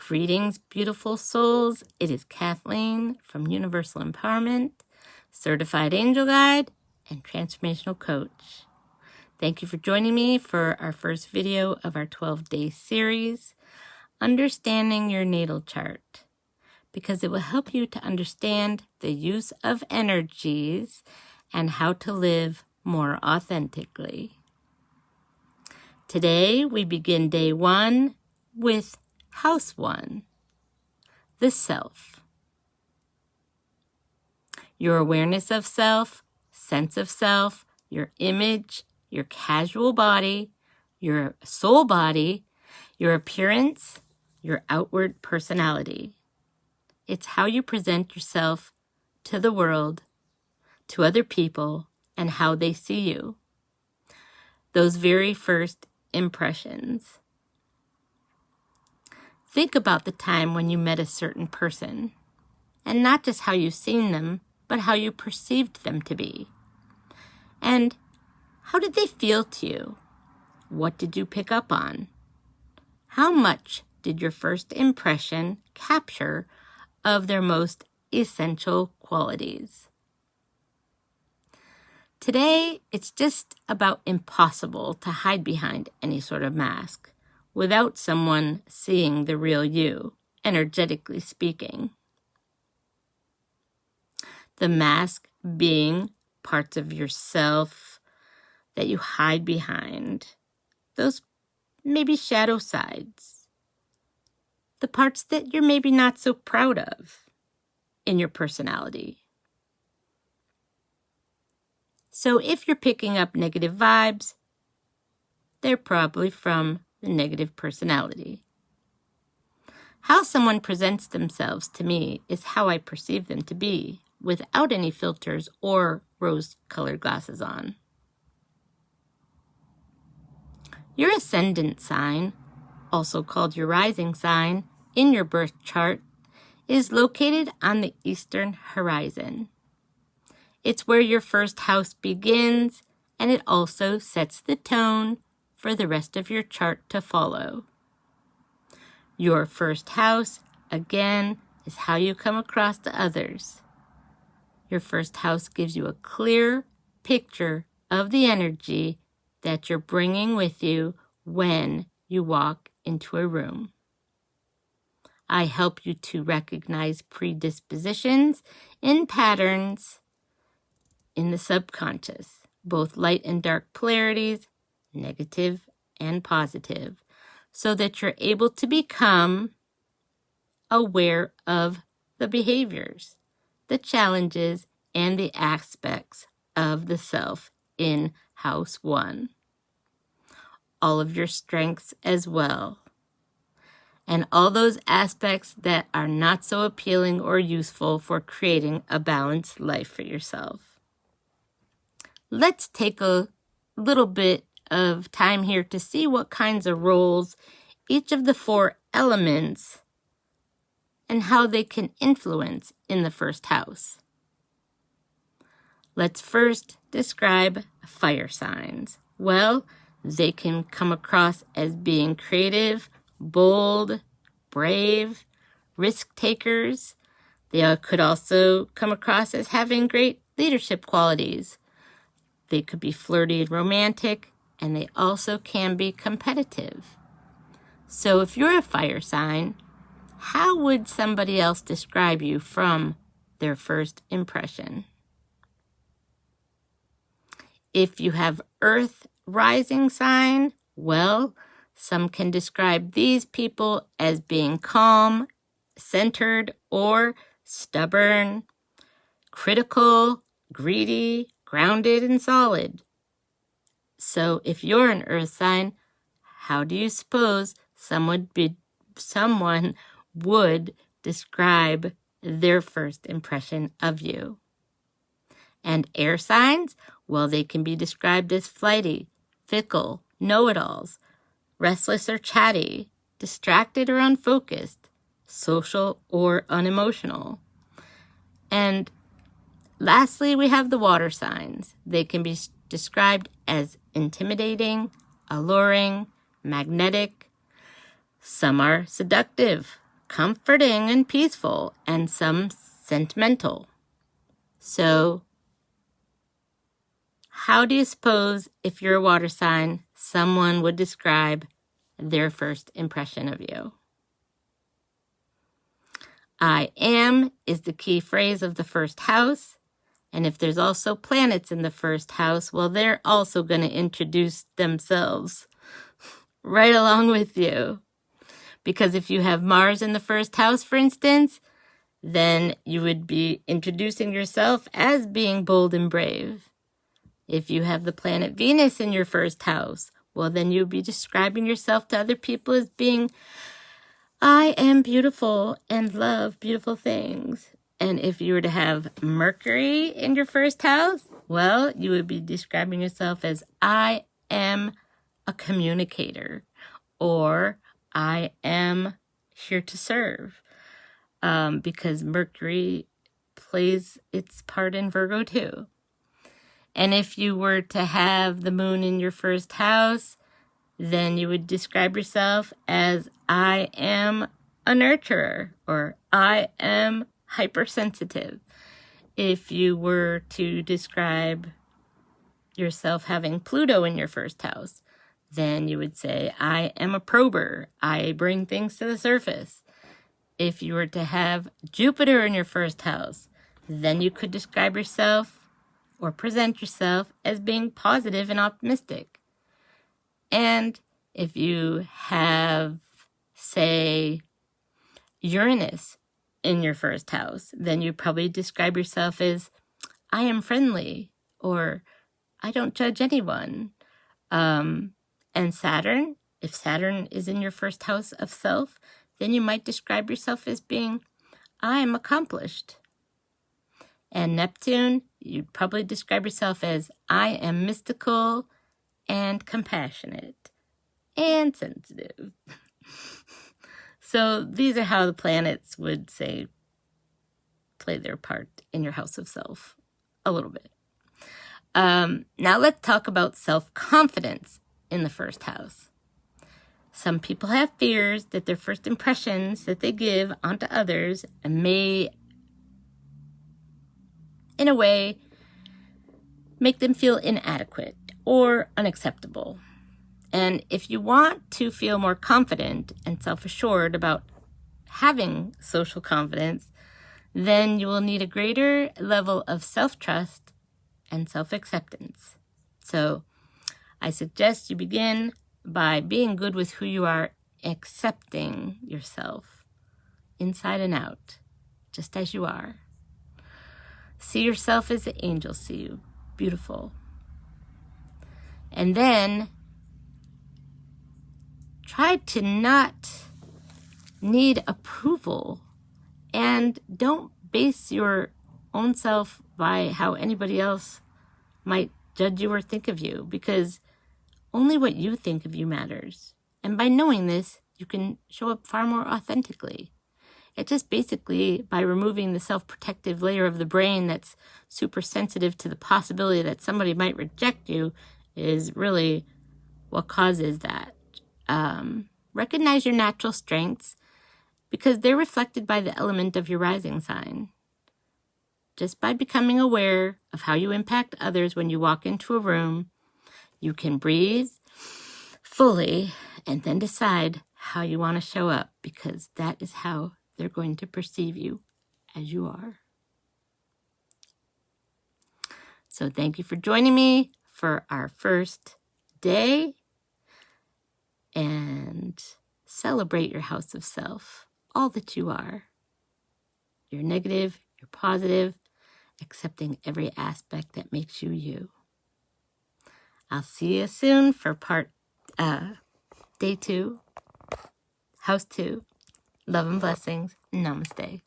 Greetings, beautiful souls. It is Kathleen from Universal Empowerment, Certified Angel Guide, and Transformational Coach. Thank you for joining me for our first video of our 12-day series, Understanding Your Natal Chart, because it will help you to understand the use of energies and how to live more authentically. Today, we begin day 1 with House 1, the self. Your awareness of self, sense of self, your image, your casual body, your soul body, your appearance, your outward personality. It's how you present yourself to the world, to other people, and how they see you. Those very first impressions. Think about the time when you met a certain person, and not just how you've seen them, but how you perceived them to be. And how did they feel to you? What did you pick up on? How much did your first impression capture of their most essential qualities? Today, it's just about impossible to hide behind any sort of mask without someone seeing the real you, energetically speaking. The mask being parts of yourself that you hide behind, those maybe shadow sides, the parts that you're maybe not so proud of in your personality. So if you're picking up negative vibes, they're probably from the negative personality. How someone presents themselves to me is how I perceive them to be, without any filters or rose-colored glasses on. Your ascendant sign, also called your rising sign, in your birth chart, is located on the eastern horizon. It's where your first house begins, and it also sets the tone for the rest of your chart to follow. Your first house, again, is how you come across to others. Your first house gives you a clear picture of the energy that you're bringing with you when you walk into a room. I help you to recognize predispositions and patterns in the subconscious, both light and dark polarities, negative and positive, so that you're able to become aware of the behaviors, the challenges, and the aspects of the self in House 1. All of your strengths as well, and all those aspects that are not so appealing or useful for creating a balanced life for yourself. Let's take a little bit of time here to see what kinds of roles each of the 4 elements and how they can influence in the first house. Let's first describe fire signs. Well, they can come across as being creative, bold, brave, risk takers. They could also come across as having great leadership qualities. They could be flirty and romantic, and they also can be competitive. So if you're a fire sign, how would somebody else describe you from their first impression? If you have earth rising sign, well, some can describe these people as being calm, centered, or stubborn, critical, greedy, grounded, and solid. So if you're an earth sign, how do you suppose someone would describe their first impression of you? And air signs, well, they can be described as flighty, fickle, know-it-alls, restless or chatty, distracted or unfocused, social or unemotional. And lastly, we have the water signs. They can be described as intimidating, alluring, magnetic. Some are seductive, comforting and peaceful, and some sentimental. So, how do you suppose, if you're a water sign, someone would describe their first impression of you? I am is the key phrase of the first house. And if there's also planets in the first house, well, they're also going to introduce themselves right along with you. Because if you have Mars in the first house, for instance, then you would be introducing yourself as being bold and brave. If you have the planet Venus in your first house, well, then you'll be describing yourself to other people as being, I am beautiful and love beautiful things. And if you were to have Mercury in your first house, well, you would be describing yourself as, I am a communicator, or I am here to serve, because Mercury plays its part in Virgo too. And if you were to have the moon in your first house, then you would describe yourself as, I am a nurturer, or I am hypersensitive. If you were to describe yourself having Pluto in your first house, then you would say, I am a prober. I bring things to the surface. If you were to have Jupiter in your first house, then you could describe yourself or present yourself as being positive and optimistic. And if you have, say, Uranus in your first house, then you probably describe yourself as, I am friendly, or I don't judge anyone. And Saturn, if Saturn is in your first house of self, then you might describe yourself as being, I am accomplished. And Neptune, you'd probably describe yourself as, I am mystical and compassionate and sensitive. So these are how the planets would, say, play their part in your house of self a little bit. Now let's talk about self-confidence in the first house. Some people have fears that their first impressions that they give onto others may, in a way, make them feel inadequate or unacceptable. And if you want to feel more confident and self-assured about having social confidence, then you will need a greater level of self-trust and self-acceptance. So I suggest you begin by being good with who you are, accepting yourself inside and out, just as you are. See yourself as the angels see you, beautiful. And then try to not need approval, and don't base your own self by how anybody else might judge you or think of you, because only what you think of you matters. And by knowing this, you can show up far more authentically. It's just basically by removing the self-protective layer of the brain that's super sensitive to the possibility that somebody might reject you is really what causes that. Recognize your natural strengths, because they're reflected by the element of your rising sign. Just by becoming aware of how you impact others when you walk into a room, you can breathe fully and then decide how you want to show up, because that is how they're going to perceive you as you are. So thank you for joining me for our first day, and celebrate your house of self, all that you are. You're negative, you're positive, accepting every aspect that makes you you. I'll see you soon for day 2, house 2. Love and blessings. Namaste.